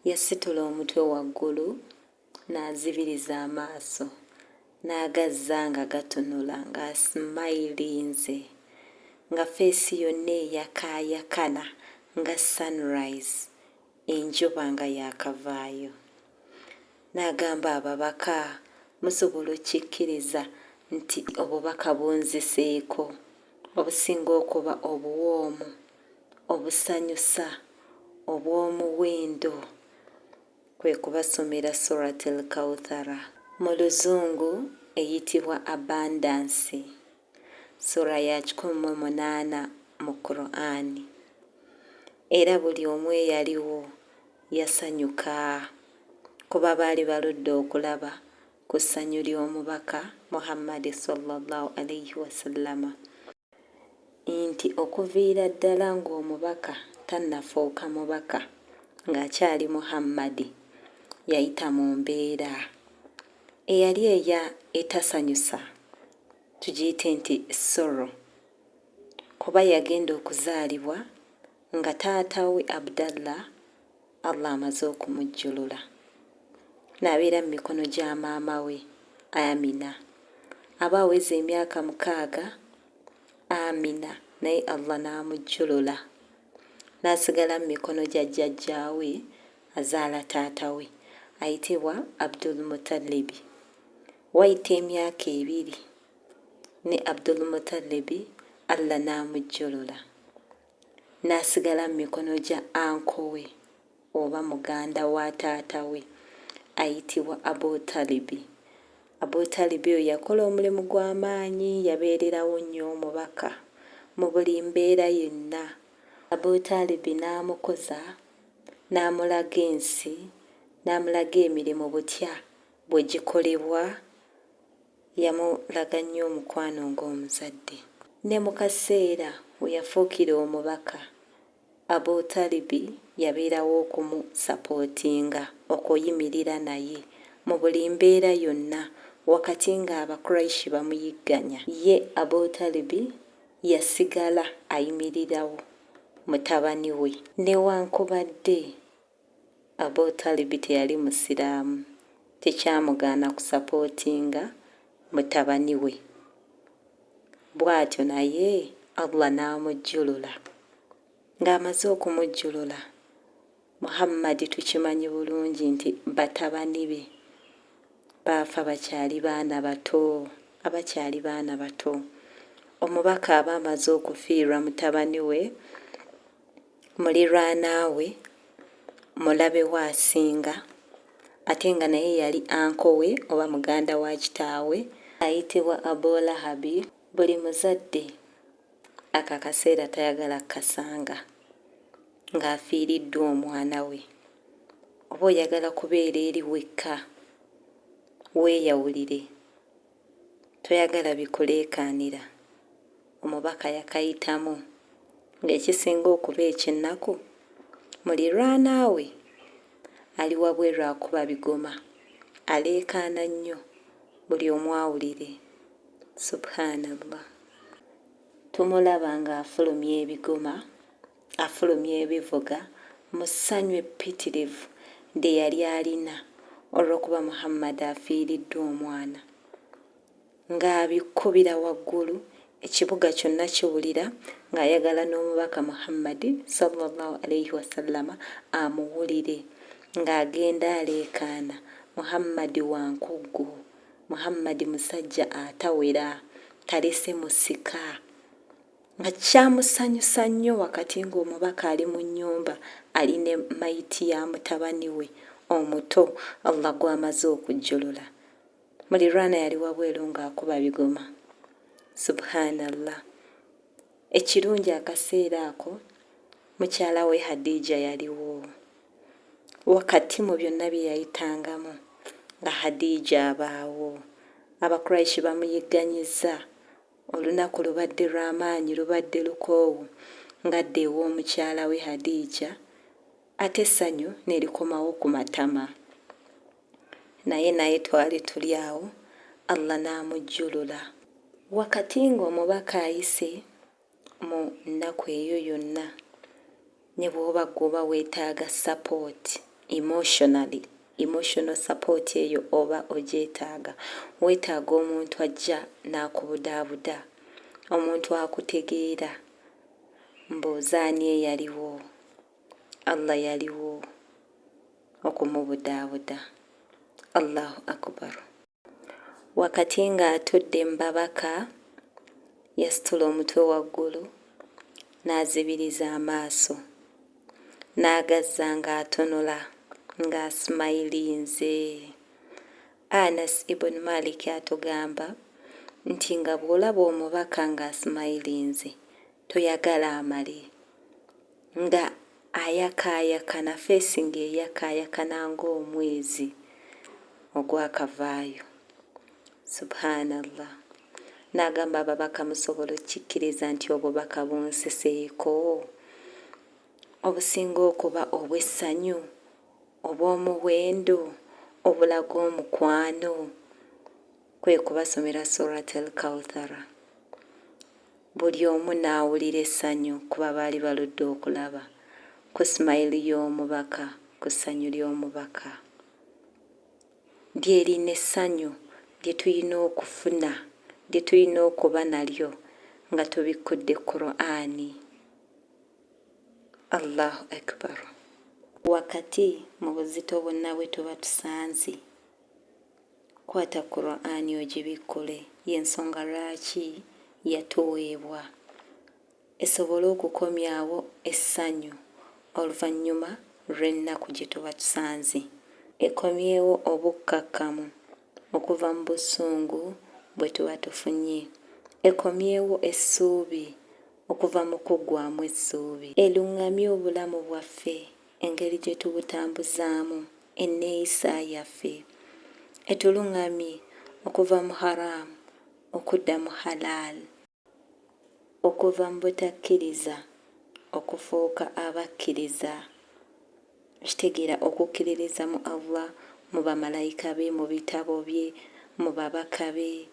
Yasitula omutwe waggulu n'azibiriza amaaso n'agazza nga gatunula ng'asimayirinze nga feesi yonna eyakaayakana nga sunrise enjuba nga yaakavaayo. N'agamba ababaka, musobola okkikkiriza nti obubaka bunziseeko obusinga okuba obuwoomu, obusanyusa, obw'omuwendo, kwe kubasomera Suratul Kawthara. Mu Luzungu eyitibwa Abundance, sura ya 18 mu Qur'ani. Era buli omu eyaliwo yasanyuka kuba baali baludde okulaba ku ssanyu ly'omubaka Muhammad sallallahu alayhi wasallama, nti okuviira ddala ng'omubaka tannafuuka mubaka ng'akyali Muhammadi yayita mu mbeera eyali etasanyusa, tugiyite nti sorrow, kuba yagenda okuzaalibwa nga taata we Abdallah Allah amaze okumujjulula, n'abeera mu mikono gya maama we Amina. Aba aweza emyaka 6 Amina naye Allah n'amujjulula, n'asigala mu mikono gya jjajjaawe azaala taata we ayitibwa Abdul Muttalib. Wayita emyaka 2 ne Abdul Muttalib Allah n'amujjulula, n'asigala mu mikono gya anko we oba muganda wa taata we ayitibwa Abu Talib. Abu Talib oyo yakola omulimu gw'amaanyi, yabeererawo nnyo omubaka mu buli mbeera yonna. Abu Talib n'amukoza, n'amulaga ensi, n'amulaga emirimu butya bwe gikolebwa, yamulaga nnyo omukwano ng'omuzadde. Ne mu kaseera we yafuukira omubaka, Abu Talib yabeerawo okumusapootinga, okuyimirira naye mu buli mbeera yonna, wakati ng'Abakuraishi bamuyigganya, ye Abu Talib yasigala ayimirirawo mutabani we. Newankubadde Abu Talib teyali musiraamu, tekyamugaana kusapootinga mutabani we. Bw'atyo naye Allah n'amujjulula. Ng'amaze okumujjulula, Muhammad tukimanyi bulungi nti batabani be baafa abakyali baana bato. Omubaka aba amaze okufiirwa mutabani we, muliraana we, mulabe we asinga, ate nga naye yali anko we oba muganda wa kitaawe ayitibwa Abu Lahabi. Buli muzadde aka kaseera tayagala kasanga ng'afiiriddwa omwana we, oba oyagala kubeera eri wekka weeyawulire, toyagala bikuleekaanira. Omubaka yakayitamu ng'ekisinga okuba eky'ennaku, muliraana we ali wabweru akuba bigoma, aleekaana nnyo, buli omu awulire. Subhanallah. Tumulaba ng'afulumya ebigoma, afulumya ebivuga mu ssanyu eppitirivu lye yali alina olw'okuba Muhammad afiiriddwa omwana, ng'abikubira waggulu, ekibuga kyonna kiwulira, ng'ayagala n'omubaka Muhammad sallallahu alayhi wasallama amuwulire, ng'agenda aleekaana, Muhammad wa nkuggu, Muhammad musajja atawera, talese musika, nga kyamusanyusa nnyo wakati ng'omubaka ali mu nnyumba ali ne mayiti ya mutabani we omuto Allah gw'amaze okujjulula. Muliraana yali wabweru ng'akuba bigoma. Subhanallah. Ekirungi akaseera ako mukyala we Hadija yaliwo. Wakati mu byonna bye yayitangamu nga Hadija abaawo, Abakuraishi bamuyigganyizza, olunaku lubadde lw'amaanyi, lubadde lukoowu, ng'adda ew'omukyala we Hadija, ate essanyu ne likomawo ku matama. Naye twali tuli awo, Allah n'amujjulula. Wakati ng'omubaka ayise mu nnaku eyo yonna, ne bw'oba gw'oba weetaaga sapooti, emotional support eyo oba ogyetaaga. Weetaaga omuntu ajja n'akubudaabuda, omuntu akutegeera. Mbooza ani eyaliwo? Allah yaliwo okumubudaabuda. Allahu akbar. Wakati ng'atudde mu babaka, yasitula omutwe waggulu n'azibiriza amaaso, n'agazza ng'atonola, ng'asimayirinze. Anas ibn Malik atugamba nti nga bw'olaba omubaka ng'asimayirinze toyagala amale, nga ayakaayakana, feesi ng'eyakaayakana ng'omwezi ogwakavaayo. Subhanallah. N'agamba ababaka, musobola okkikkiriza nti obubaka bunseseeko obusinga okuba obw'essanyu, obw'omuwendo, obulaga omukwano, kwe kubasomera Surat al-Kawthara. Buli omu n'awulira essanyu kuba baali baludde okulaba ku simayiri y'omubaka, ku ssanyu ly'omubaka. Lyerina essanyu lye tulina okufuna, lye tulina okuba nalyo nga tubikkudde Qur'ani. Allahu akbar. Wakati mu buzito bwonna bwe tuba tusanze, kwata Qur'ani ogibikkule. Y'ensonga lwaki yatuweebwa, esobole okukomyawo essanyu oluvannyuma lw'ennaku gye tuba tusanze. Ekomyewo obukkakkamu okuva mu busungu bwe tuba tufunye. Ekomyewo essuubi okuva mu kuggwaamu essuubi. Eluŋŋamye obulamu bwaffe, engeri gye tubutambuzaamu, enneeyisa yaffe. Etuluŋŋamye okuva mu haramu okudda mu halaal, okuva mu butakkiriza okufuuka abakkiriza. Kitegeera okukkiririza mu Allah, mu bamalayika be, mu bitabo bye, mu babaka be,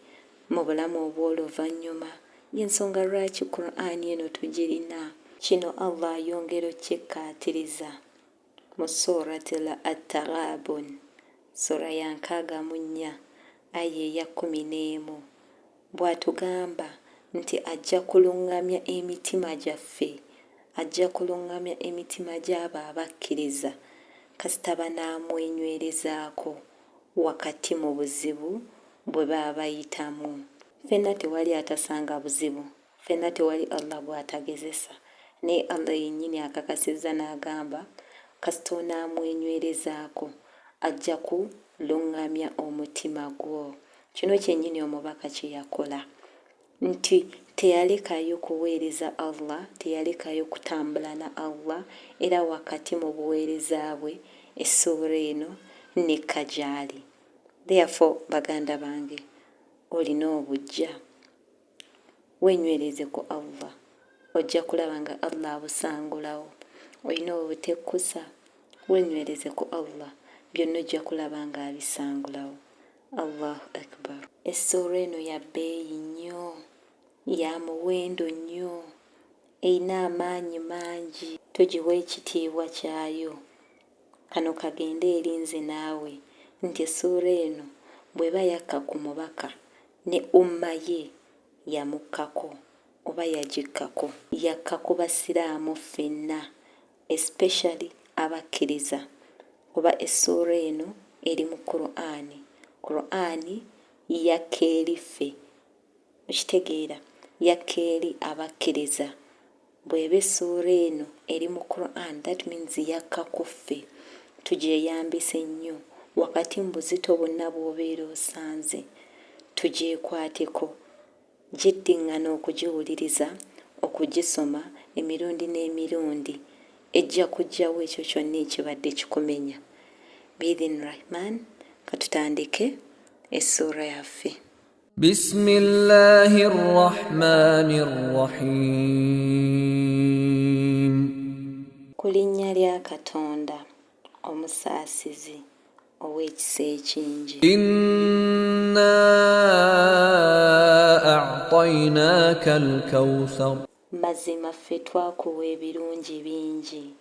mu bulamu obw'oluvannyuma. Y'ensonga lwaki Qur'ani eno tugirina. Kino Allah ayongera okkikkaatiriza mu surati At-Taghabun, sura ya 64 aya eya 11, bw'atugamba nti ajja kuluŋŋamya emitima gyaffe, ajja kuluŋŋamya emitima gy'abo abakkiriza kasita banaamwenywerezaako wakati mu buzibu bwe baba bayitamu. Ffenna tewali atasanga buzibu, ffenna tewali Allah bw'atagezesa, naye Allah yennyini akakasizza n'agamba kasita onaamwenywerezaako ajja kuluŋŋamya omutima gwo. Kino kyennyini omubaka kye yakola, nti teyalekayo kuweereza Allah, teyalekayo kutambula na Allah, era wakati mu buweereza bwe essuura eno nekka gy'ali. Therefore baganda bange, olina obujja wenywereze ku Allah, ojja kulaba nga Allah abusangulawo. Olina obutekkusa, wenywereze ku Allah, byonna ojja kulaba nga abisangulawo. Allahu akbar. Essuura eno ya bbeeyi nnyo, ya muwendo nnyo, erina amaanyi mangi. Tugiwa ekitiibwa kyayo. Kano kagende erinze naawe nti essuura eno bw'eba yakka ku mubaka ne umma ye yamukkako oba yagikkako, yakka ku basiraamu ffenna, especially abakkiriza, kuba essuura eno eri mu Qur'ani. Qur'ani yakka eri ffe, okitegeera, yakka eri abakkiriza. Bw'eba essuura eno eri mu Qur'an, that means yakka ku ffe. Tugyeyambise nnyo wakati mu buzito bwonna bw'obeera osanze, tugyekwateko, giddiŋŋana okugiwuliriza, okugisoma emirundi n'emirundi, ejja kuggyawo ekyo kyonna ekibadde kikumenya. Biidhin Rahman, katutandike essuura yaffe. Bismillahi rrahmani rrahim. Ku linnya lya Katonda omusaasizi ow'ekisa ekingi. Inna a'taynaaka al-kawthar. Mazima ffe twakuwa ebirungi bingi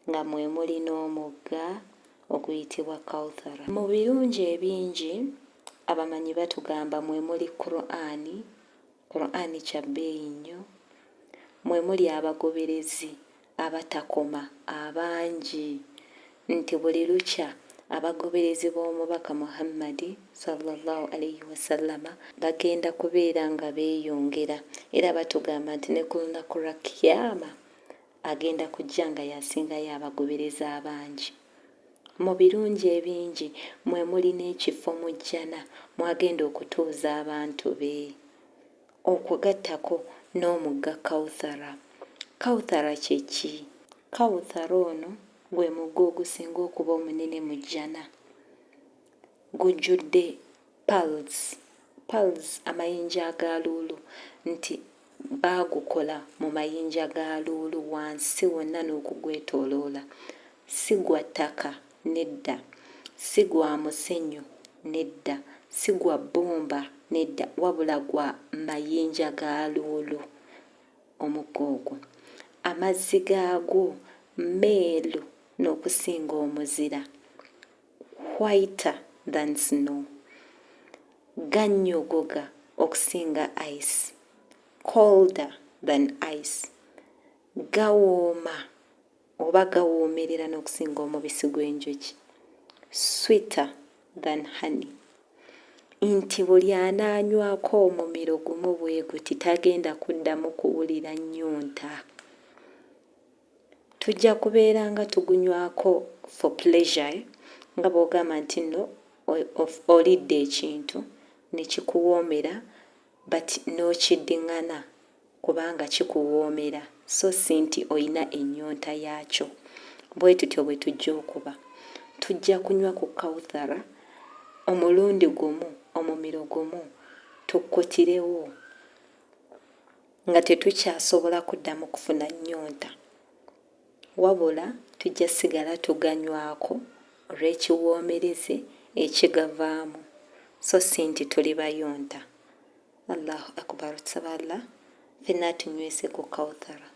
nga mwe muli n'omugga oguyitibwa Kawthara. Mu birungi ebingi abamanyi batugamba mwe muli Qur'ani. Qur'ani kya bbeeyi nnyo. Mwe muli abagoberezi abatakoma abangi, nti buli lukya abagoberezi b'omubaka Muhammadi sallallahu alayhi wasallama bagenda kubeera nga beeyongera, era batugamba nti ne ku lunaku lwa kiyama agenda kujja nga yasingayo abagoberezi abangi. Mu birungi ebingi mwe muli n'ekifo mu jjana mwagenda okutuuza abantu be, okugattako n'omugga Kawthara. Kawthara kye ki? Kawthara ono gwe mugga ogusinga okuba omunene mu jjana. Gujjudde pearls, amayinja aga luulu, nti baagukola mu mayinja ga luulu wansi wonna n'okugwetooloola. Si gwa ttaka nedda, si gwa musenyu nedda, si gwa bbumba nedda, wabula gwa mayinja ga luulu omugga ogwo. Amazzi gaagwo meeru n'okusinga omuzira, whiter than snow. Gannyogoga okusinga ice, colder than ice. Gawooma oba gawoomerera n'okusinga omubisi gw'enjuki, sweeter than honey. Nti buli anaanywako omumiro gumu bwe guti tagenda kuddamu kuwulira nnyonta. Tujja kubeera nga tugunywako for pleasure, nga bw'ogamba nti nno olidde ekintu ne kikuwoomera but n'okiddiŋŋana kubanga kikuwoomera, so si nti oyina ennyonta yaakyo. Bwe tutyo bwe tujja okuba. Tujja kunywa ku Kawthara omulundi gumu, omumiro gumu, tukkutirewo nga tetukyasobola kuddamu kufuna nnyonta. Wabula tujja sigala tuganywako olw'ekiwoomereze ekigavaamu, so si nti tuli bayonta. Allahu akbar. Tusaba Allah ffenna atunywese ku Kawthara.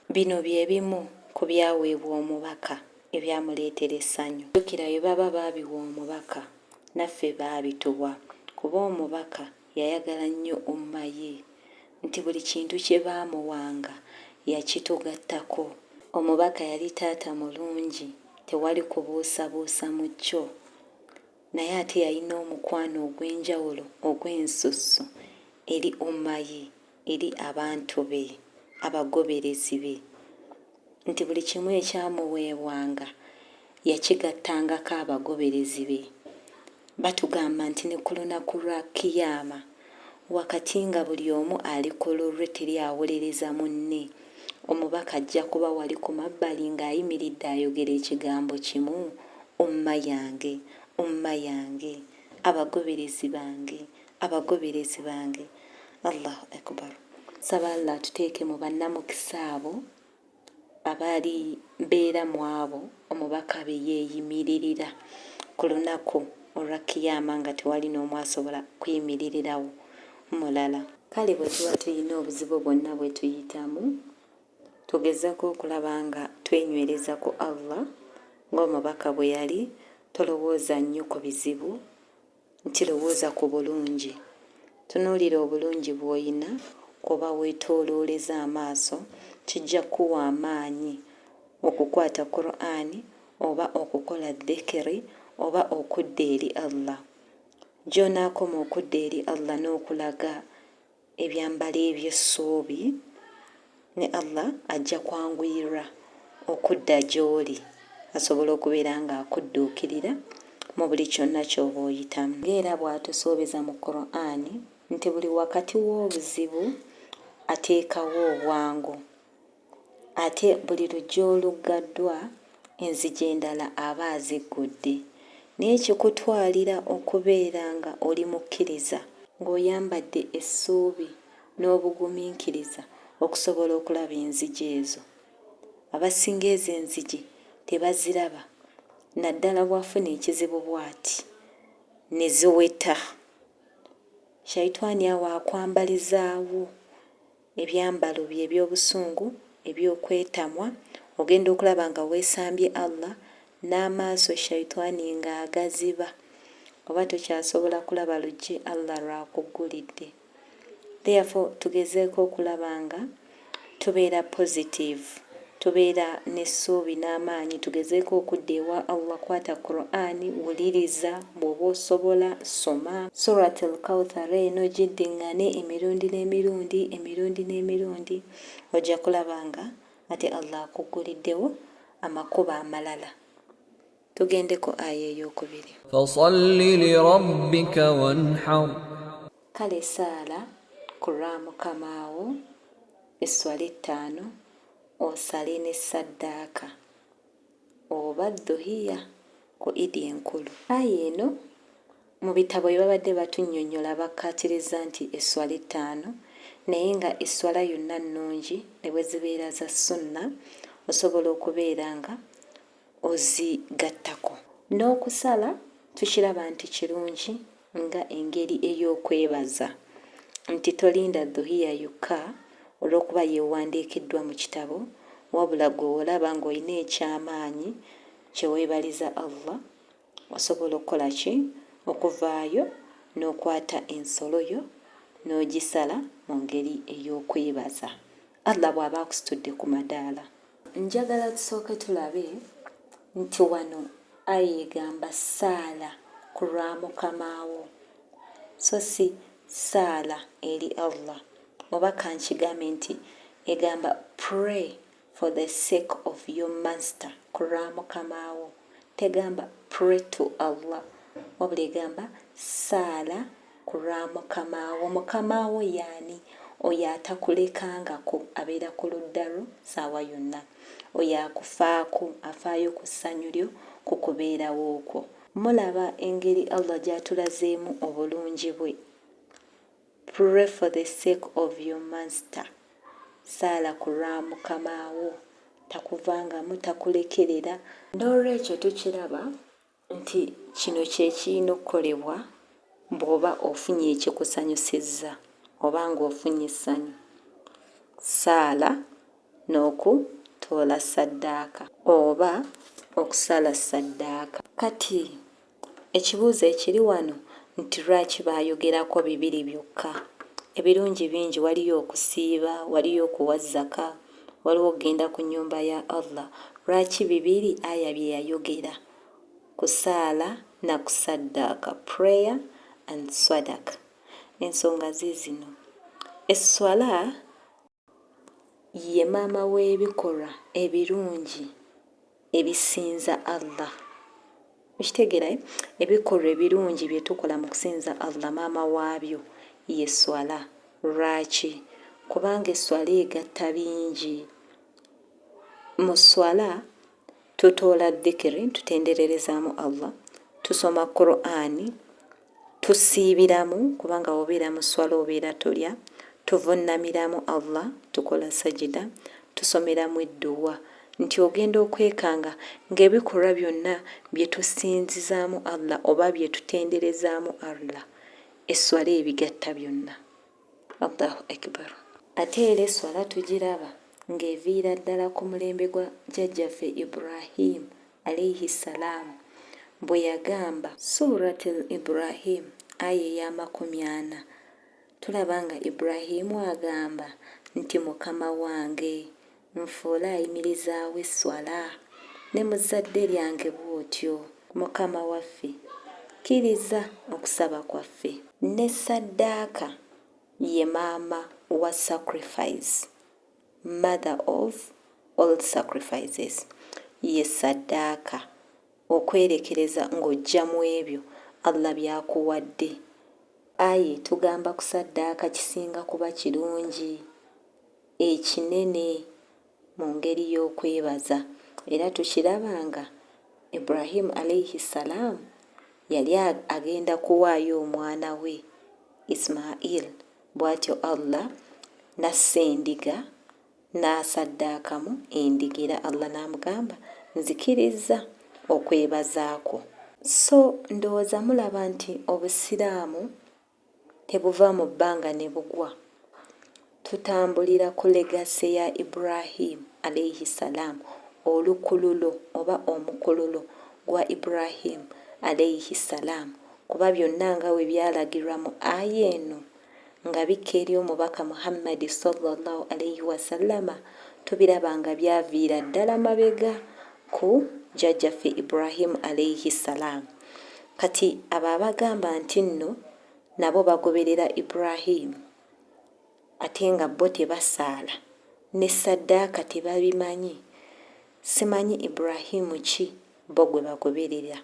Bino bye bimu ku byaweebwa omubaka ebyamuleetera essanyu. Jjukira bye baba baabiwa omubaka naffe baabituwa, kuba omubaka yayagala nnyo umma ye, nti buli kintu kye baamuwanga yakitugattako. Omubaka yali taata mulungi, tewali kubuusabuusa mu kyo, naye ate yalina omukwano ogw'enjawulo ogw'ensusso eri umma ye, eri abantu be, abagoberezi be, nti buli kimu ekyamuweebwanga yakigattangako abagoberezi be. Batugamba nti ne ku lunaku lwa kiyama wakati nga buli omu ali ku lulwe teri awolereza munne, omubaka ajja kuba wali ku mabbali ng'ayimiridde ayogera ekigambo kimu, umma yange, umma yange, abagoberezi bange, abagoberezi bange. Allahu akbar. Saba Allah atuteeke mu bannamukisa abo abali mbeera mu abo omubaka be yeeyimiririra ku lunaku olwa kiyama nga tewali n'omu asobola kuyimiririrawo mulala. Kale bwe tuba tulina obuzibu bwonna bwe tuyitamu, tugezako okulaba nga twenywereza ku Allah ng'omubaka bwe yali. Tolowooza nnyo ku bizibu, nti lowooza ku bulungi. Tunuulira obulungi bw'oyina, kuba weetoolooleza amaaso, kijja kuwa amaanyi okukwata Qur'ani oba okukola dhikiri oba okudda eri Allah. Gy'onaakoma okudda eri Allah n'okulaga ebyambalo eby'essuubi, ne Allah ajja kwanguyirwa okudda gy'oli, asobola okubeera ng'akudduukirira mu buli kyonna ky'oba oyitamu. Ng'era bw'atusuubiza mu Qur'ani nti buli wakati w'obuzibu ateekawo obwangu, ate buli luggi oluggaddwa enzigi endala aba aziggudde. Naye kikutwalira okubeera nga oli mukkiriza, ng'oyambadde essuubi n'obugumiikiriza okusobola okulaba enzigi ezo. Abasinga ezo enzigi tebaziraba, naddala bw'afuna ekizibu bw'ati ne ziweta. Shaitani awo akwambalizaawo ebyambalo bye eby'obusungu, eby'okwetamwa, ogenda okulaba nga weesambye Allah n'amaaso shaitaani ng'agaziba oba tokyasobola kulaba luggi Allah lwakugulidde. Therefore tugezeeko okulaba nga tubeera positive, tubeera n'essuubi n'amaanyi, tugezeeko okudda ewa Allah. Kwata Qur'ani, wuliriza, bw'oba osobola soma Surat al-Kawthar eno giddiŋŋane emirundi n'emirundi, ojja kulaba nga ate Allah akuguliddewo amakubo amalala. Tugendeko aya ey'okubiri. Fasalli lirabbika wanhar. Kale saala ku lwa Mukamaawo esswala 5 osale ne saddaaka oba dhuhiya ku Idi enkulu. Aya eno mu bitabo bye babadde batunnyonnyola bakkaatiriza nti esswala 5, naye nga esswala yonna nnungi ne bwe zibeera za sunna osobola okubeera nga ozigattako. N'okusala tukiraba nti kirungi nga engeri ey'okwebaza, nti tolinda dhuhiya yokka olw'okuba yeewandiikiddwa mu kitabo, wabula gwe olaba ng'olina ekyamaanyi kye weebaliza Allah, osobola okukola ki? Okuvaayo n'okwata ensolo yo n'ogisala mu ngeri ey'okwebaza Allah bw'aba akusitudde ku madaala. Njagala tusooke tulabe nti wano aya egamba saala ku lwa Mukamaawo, so si saala eri Allah, oba kankigambe nti egamba pray for the sake of your master, ku lwa Mukamaawo. Tegamba pray to Allah, wabula egamba saala ku lwa Mukamaawo. Mukamaawo yaani? Oyo atakulekangako, abeera ku ludda lwo saawa yonna, oyo akufaako, afaayo ku ssanyu lyo, ku kubeerawo okwo. Mulaba engeri Allah gy'atulazeemu obulungi bwe. Pray for the sake of your master. Saala ku lwa Mukamaawo, takuvangamu, takulekerera. N'olwekyo tukiraba nti kino kye kirina okukolebwa bw'oba ofunye ekikusanyusizza oba ng'ofunye essanyu. Saala n'okutoola saddaaka oba okusala saddaaka. Kati ekibuuzo ekiri wano nti lwaki baayogerako 2 byokka? Ebirungi bingi, waliyo okusiiba, waliyo okuwa zaka, waliwo okugenda ku nnyumba ya Allah. Lwaki 2 aya bye yayogera? Kusaala na kusaddaaka, prayer and sadaka. Ensonga zino, esswala ye maama w'ebikolwa ebirungi ebisinza Allah. Mukitegeera? Ebikolwa ebirungi bye tukola mu kusinza Allah, maama waabyo ye swala. Lwaki? Kubanga esswala egatta bingi. Mu swala tutoola dhikiri, tutendererezaamu Allah, tusoma Qur'ani, tusiibiramu kubanga obeera mu swala obeera tolya, tuvunnamiramu Allah, tukola sajida, tusomeramu edduwa. Nti ogenda okwekanga ng'ebikolwa byonna bye tusinzizaamu Allah oba bye tutenderezaamu Allah, esswala ebigatta byonna. Allahu akbar. Ate era esswala tugiraba ng'eviira ddala ku mulembe gwa jjajjaffe Ibrahim alayhi salaamu, bwe yagamba Surat al-Ibrahim aya eya 40, tulaba nga Ibrahimu agamba nti Mukama wange nfuule ayimirizaawo esswala, ne mu zzadde lyange bw'otyo. Mukama waffe kkiriza okusaba kwaffe. Ne saddaaka ye maama wa sacrifice, mother of all sacrifices. Ye saddaaka, okwerekereza ng'ojja mu ebyo Allah byakuwadde. Aye tugamba ku saddaaka kisinga kuba kirungi, ekinene mu ngeri y'okwebaza. Era tukiraba nga Ibrahim alayhi salaamu yali agenda kuwaayo omwana we Ismail, bw'atyo Allah nassa endiga n'asaddaakamu endigira. Allah n'amugamba nzikiriza okwebazaako. So ndowooza mulaba nti Obusiraamu tebuva mu bbanga ne bugwa. Tutambulira ku legase ya Ibrahim alayhi salaamu, olukululo oba omukululo gwa Ibrahim alayhi salam, kuba byonna nga we byalagirwa mu aya eno nga bikka eri omubaka Muhammadi sallallahu alayhi wasallama, tubiraba nga byaviira ddala mabega ku jjajjaffe Ibrahim alayhi salam. Kati abo abagamba nti nno nabo bagoberera Ibrahim ate nga bo tebasaala ne saddaaka tebabimanyi, simanyi Ibrahimu ki bo gwe bagoberera,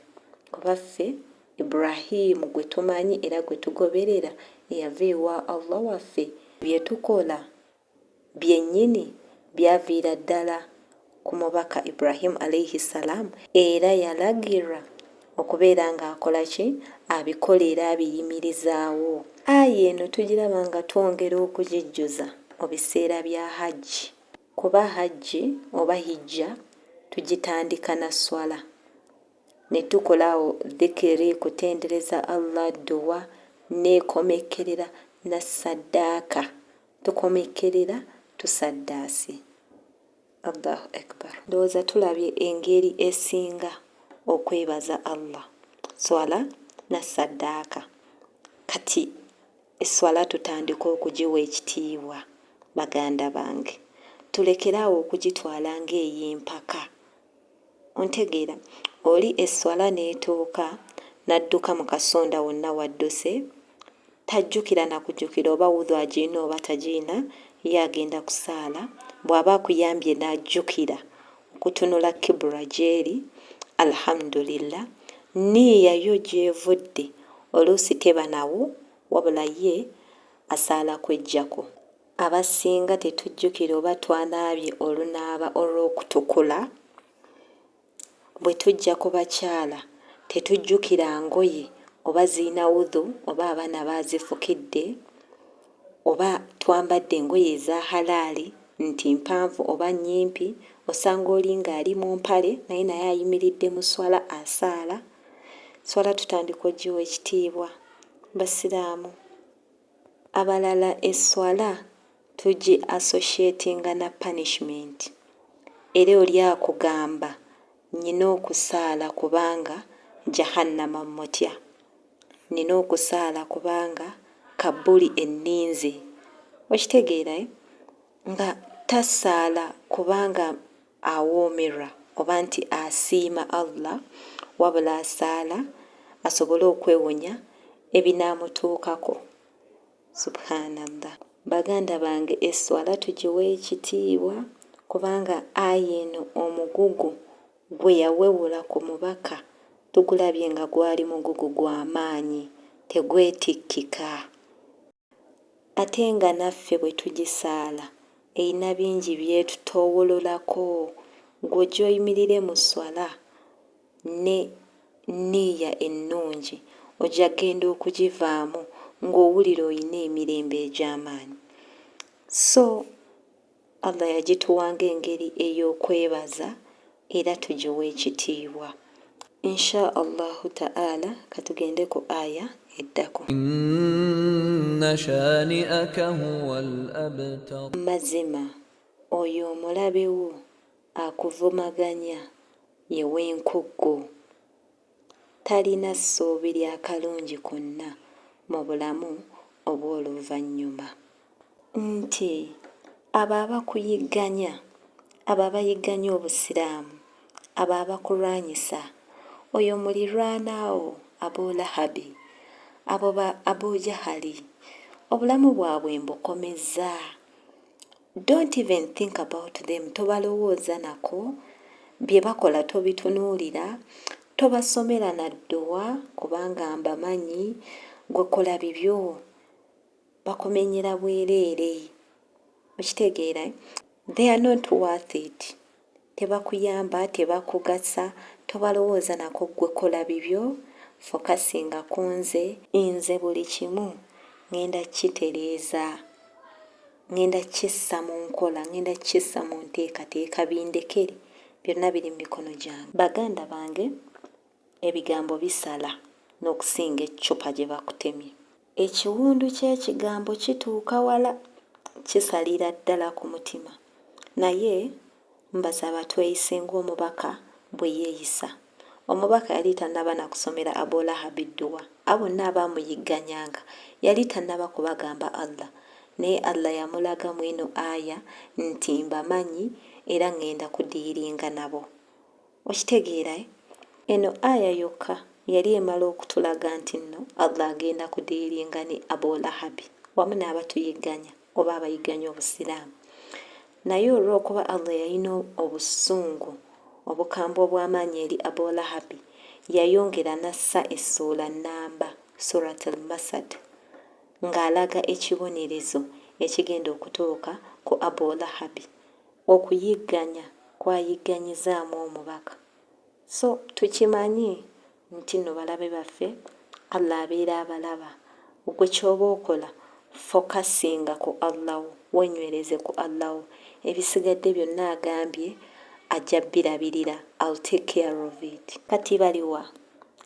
kuba ffe Ibrahimu gwe tumanyi era gwe tugoberera eyava ewa Allah waffe. Bye tukola byennyini byaviira ddala ku mubaka Ibrahim alayhi salam, era yalagirwa okubeera ng'akola ki? Abikola abiyimirizaawo. Aya eno tugiraba nga twongera okugijjuza mu biseera bya hajji, kuba hajji oba hijja tugitandika na swala, ne tukolawo dhikiri, kutendereza Allah, dduwa, neekomekkerera na saddaaka, tukomekkerera tusaddaasi. Allahu akbar. Ndowooza tulabye engeri esinga okwebaza Allah, swala na saddaaka. Kati eswala tutandika okugiwa ekitiibwa, baganda bange, tulekeraawo okugitwala ng'ey'empaka. Ontegeera, oli eswala n'etuuka n'adduka mu kasonda wonna wadduse, tajjukira na kujjukira oba wudhu agiina oba tagiina, ye agenda kusaala. Bw'aba akuyambye n'ajjukira okutunula kibula gy'eri, alhamdulillah, niiya yo gy'evudde oluusi teba nawo, wabula ye asaala kweggyako. Abasinga tetujjukira oba twanaabye olunaaba olw'okutukula. Bwe tujja ku bakyala tetujjukira ngoye oba ziina wudhu oba abaana baazifukidde, oba twambadde engoye eza halaali nti mpanvu oba nnyimpi. Osanga oli ng'ali mu mpale naye ayimiridde mu swala asaala. Swala tutandika ogiwa ekitiibwa, basiraamu. Abalala eswala tugi associatinga na punishment, era oli akugamba nina okusaala kubanga jahannama mmutya, nina okusaala kubanga Kabuli enninze. Okitegeera nga tasaala kubanga awoomerwa oba nti asiima Allah, wabula asaala asobole okwewonya ebinaamutuukako. Subhanallah. Baganda bange, eswala tugiwa ekitiibwa kubanga aya eno omugugu gwe yawewula ku mubaka tugulabye nga gwali mugugu gwa maanyi, tegwetikkika. Ate nga naffe bwe tugisaala erina bingi byetutoowololako. Ng'ojja oyimirire mu swala ne nniiya ennungi, ojja genda okugivaamu ng'owulira oyina emirembe egy'amaanyi. So Allah yagituwanga engeri ey'okwebaza era tugiwa ekitiibwa. Insha Allahu ta'ala katugende ku aya eddako. Inna shani'aka huwal abtar. Mazima oyo omulabe wo akuvumaganya ye w'enkuggo, talina ssuubi lya kalungi konna mu bulamu obw'oluvannyuma. Nti abo abakuyigganya, abo abayigganya obusiraamu, abo abakulwanyisa, oyo muliraanaawo Abu Lahabi, abo ba Abu Jahali, obulamu bwabwe mbukomezza. Don't even think about them. Tobalowooza nako, bye bakola tobitunuulira, tobasomera na dduwa kubanga mbamanyi, gwe kola bibyo, bakumenyera bwereere. Okitegeera? They are not worth it. Tebakuyamba, tebakugasa, tobalowooza nako, gwe kola bibyo, fokasinga ku nze. Nze buli kimu ngenda kitereeza, ngenda kissa mu nkola, ngenda kissa mu nteekateeka, bindekere, byonna biri mu mikono gyange. Baganda bange, ebigambo bisala n'okusinga eccupa gye bakutemye. Ekiwundu ky'ekigambo kituuka wala, kisalira ddala ku mutima, naye mbasaba tweyise ng'omubaka bwe yeeyisa. Omubaka yali tannaba na kusomera Abu Lahab dduwa. Bonna abaamuyigganyanga yali tannaba kubagamba Allah, naye Allah yamulaga mu eno aya nti mbamanyi era ŋŋenda kudiiringa nabo. Okitegeera? Eno aya yokka yali emala okutulaga nti nno Allah agenda kudiiringa ne Abu Lahab wamu n'abatuyigganya oba abayigganya obusiraamu. Naye olw'okuba Allah yalina obusungu obukambwe obw'amaanyi eri Abu Lahab, yayongera nassa essuula nnamba Surat al-Masad ng'alaga ekibonerezo ekigenda okutuuka ku Abu Lahab, okuyigganya kwayigganyizaamu omubaka. So tukimanyi nti nno balabe baffe Allah abeera abalaba. Gwe ky'oba okola fokasinga ku Allah wo, wenywereze ku Allah wo. Ebisigadde byonna agambye ajja birabirira. I'll take care of it. Kati baliwa?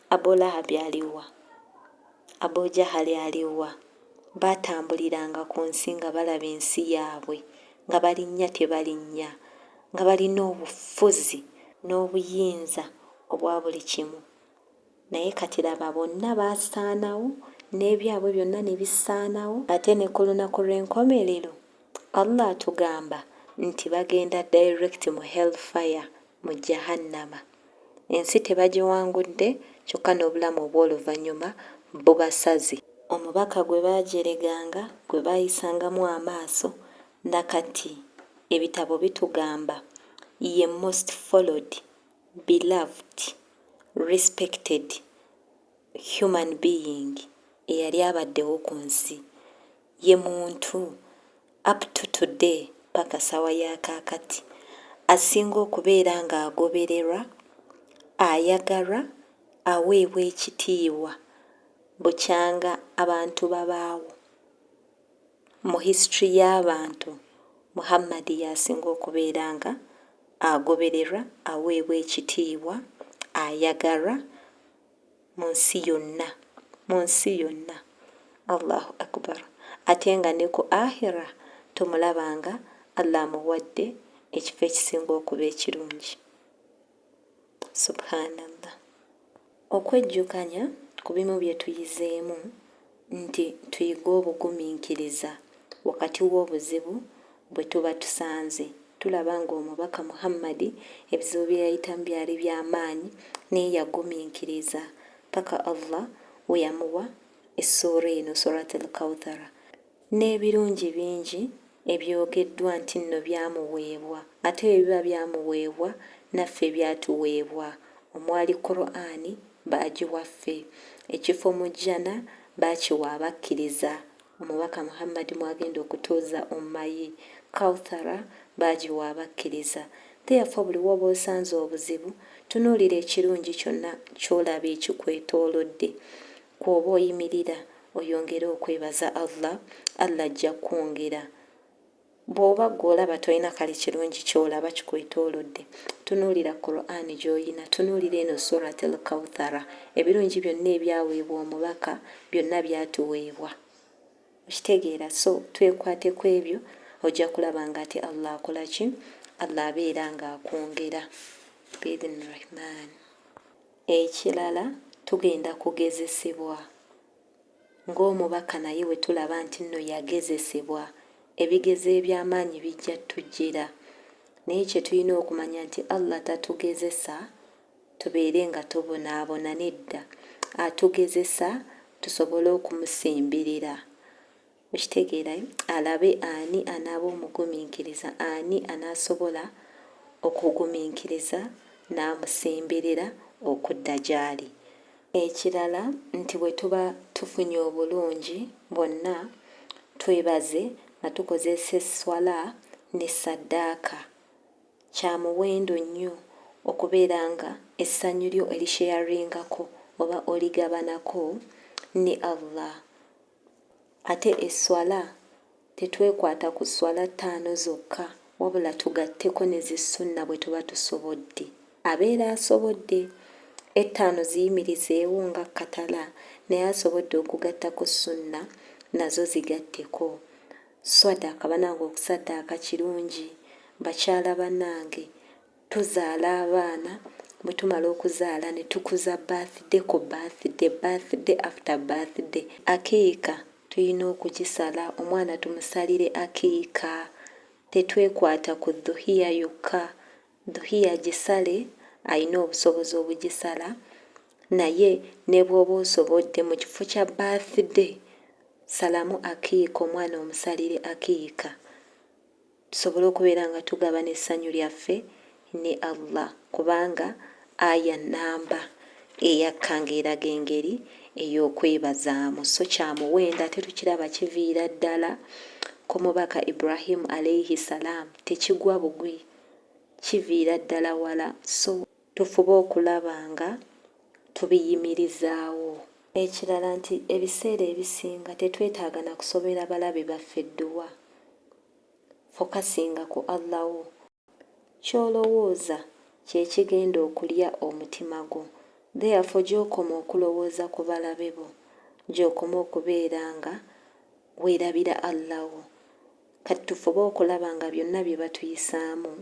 Abu Lahab aliwa? Abu Jahali aliwa? Baatambuliranga ku nsi nga balaba ensi yaabwe, nga balinnya tebalinnya, nga balina obufuzi n'obuyinza obwa buli kimu. Naye kati laba bonna baasaanawo, n'ebyabwe byonna ne bisaanawo. Ate ne ku lunaku lw'enkomerero Allah atugamba nti bagenda direct mu hellfire, mu jahannama. Ensi tebagiwangudde, kyokka n'obulamu obw'oluvannyuma bubasaze. Omubaka gwe baajereganga, gwe baayisangamu amaaso, nakati ebitabo bitugamba ye most followed, beloved, respected human being eyali abaddewo ku nsi. Ye muntu up to today paka sawa y'akaakati asinga okubeera ng'agobererwa, ayagalwa, aweebwa ekitiibwa bukyanga abantu babaawo. Mu history y'abantu, Muhammad yasinga okubeera nga agobererwa, aweebwa ekitiibwa, ayagalwa mu nsi yonna, mu nsi yonna. Allahu akbar. Ate nga ne ku ahira tumulabanga Allah amuwadde ekifo ekisinga okuba ekirungi. Subhanallah. Okwejjukanya ku bimu bye tuyizeemu nti tuyiga obugumiikiriza wakati w'obuzibu bwe tuba tusanze. Tulaba ng'omubaka Muhammad ebizibu bye yayitamu byali by'amaanyi naye yagumiikiriza paka Allah we yamuwa essuura eno Surat al-Kawthara. N'ebirungi bingi ebyogeddwa nti nno byamuweebwa, ate ebiba byamuweebwa naffe byatuweebwa. Omwali Qur'ani baagiwaffe, ekifo mu jjana baakiwa abakkiriza. Omubaka Muhammad mwagenda okutuuza umma ye. Kawthara baagiwa abakkiriza. Therefore buli w'oba osanze obuzibu, tunuulira ekirungi kyonna ky'olaba ekikwetoolodde. Kw'oba oyimirira oyongere okwebaza Allah, Allah ajja kwongera. Bw'oba gw'olaba tolina kale kirungi ky'olaba kikwetoolodde, tunuulira Qur'ani gy'oyina, tunuulira eno Surat al-Kawthara. Ebirungi byonna ebyaweebwa omubaka byonna byatuweebwa. Okitegeera? So twekwate ku ebyo, ojja kulaba nga ate Allah akola ki? Allah abeera ng'akwongera. Biidhni Rahman. Ekirala tugenda kugezesebwa. Ng'omubaka naye we tulaba nti nno yagezesebwa. Ebigezo eby'amaanyi bijja tujjira. Naye kye tulina okumanya nti Allah tatugezesa tubeere nga tubonaabona, nedda. Atugezesa tusobole okumusemberera. Okitegeera? Alabe ani anaaba omugumiikiriza, ani anaasobola okugumiikiriza n'amusemberera okudda gy'ali. Ekirala nti bwe tuba tufunye obulungi bwonna twebaze nga tukozesa esswala ne ssaddaaka. Kya muwendo nnyo okubeera nga essanyu lyo erisheyaringako oba oligabanako ne Allah. Ate esswala tetwekwata ku sswala 5 zokka, wabula tugatteko ne zissunna bwe tuba tusobodde. Abeera asobodde 5 ziyimirizeewo nga katala, naye asobodde okugatta ku ssunna nazo zigatteko. Swaddaaka banange okusaddaaka kirungi. Bakyala bannange tuzaala abaana, bwe tumala okuzaala ne tukuza birthday ku birthday after birthday. Akiika tulina okugisala, omwana tumusalire akiika, tetwekwata ku dhuhiya yokka. Dhuhiya gisale, alina obusobozi obugisala, naye ne bw'oba osobodde mu kifo kya birthday salamu akiika, omwana omusalire akiika, tusobole okubeera nga tugabana essanyu lyaffe ne Allah, kubanga aya nnamba eyakka ng'eraga engeri ey'okwebazaamu. So kyamuwenda tetukiraba kiviira ddala ku mubaka Ibrahim alayhi salaam, tekigwa bugwi, kiviira ddala wala. So tufube okulaba nga tubiyimirizaawo. Ekirala nti ebiseera ebisinga tetwetaaga na kusobera balabe baffe dduwa, fokasinga ku Allah wo. Ky'olowooza kye kigenda okulya omutima gwo. Therefore gy'okoma okulowooza ku balabe bo, gy'okoma okubeera nga weerabira Allah wo. Kati tufube okulaba nga byonna bye batuyisaamu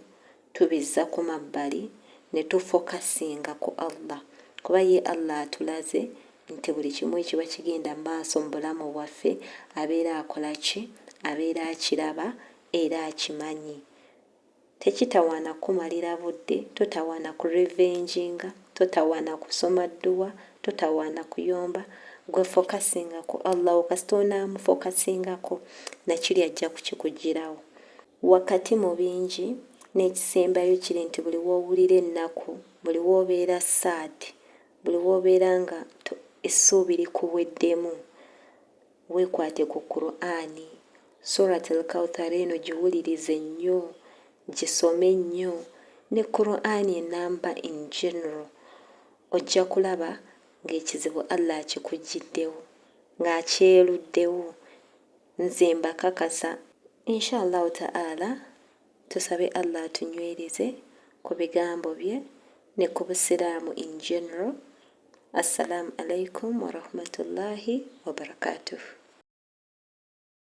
tubizza ku mabbali ne tufokasinga ku Allah, kuba ye Allah atulaze nti buli kimu ekiba kigenda maaso mu bulamu bwaffe abeera akola ki? Abeera akiraba era akimanyi. Tekitawaana kumalira budde, totawaana ku revenginga, totawaana kusoma dduwa, totawaana kuyomba. Gwe fokasinga ku Allah wo, kasita onaamufokasingako nakiri ajja kukikugirawo. Wakati mu bingi n'ekisembayo kiri nti buli w'owulira ennaku, buli w'obeera saadi, buli w'obeera nga essuubi likuweddemu, weekwate ku Qur'ani. Surat al-Kawthar eno giwulirize nnyo, gisome nnyo, ne Qur'ani enamba in general. Ojja kulaba ng'ekizibu Allah akikugiddewo, ng'akyeruddewo. Nze mbakakasa, inshallah ta'ala, tusabe Allah atunywereze ku bigambo bye ne ku Busiraamu in general. Assalamu alaikum wa rahmatullahi wa barakatuh.